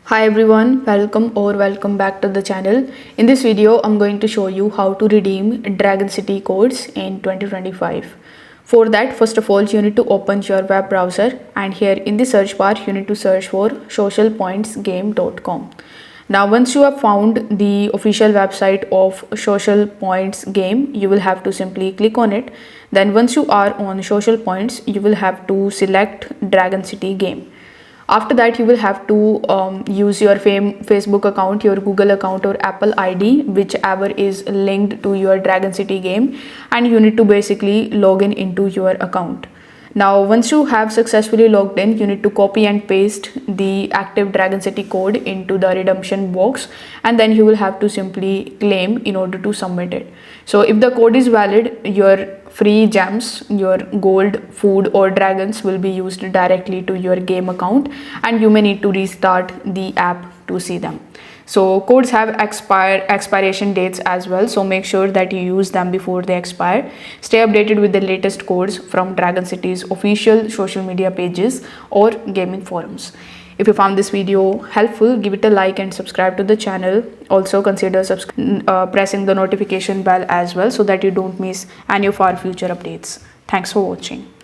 Hi everyone, welcome back to the channel. In this video, I'm going to show you how to redeem Dragon City codes in 2025. For that, first of all, you need to open your web browser, and here in the search bar, you need to search for socialpointsgame.com. Now, once you have found the official website of Social Points Game, you will have to simply click on it. Then once you are on Social Points, you will have to select Dragon City Game. After that, you will have to use your Facebook account, your Google account, or Apple ID, whichever is linked to your Dragon City game, and you need to basically log in into your account. Now, once you have successfully logged in, you need to copy and paste the active Dragon City code into the redemption box, and then you will have to simply claim in order to submit it. So if the code is valid, your free gems, your gold, food, or dragons will be used directly to your game account, and you may need to restart the app to see them. So codes have expiration dates as well, so make sure that you use them before they expire. Stay updated with the latest codes from Dragon City's official social media pages or gaming forums. If you found this video helpful, give it a like and subscribe to the channel. Also consider pressing the notification bell as well, so that you don't miss any of our future updates. Thanks for watching.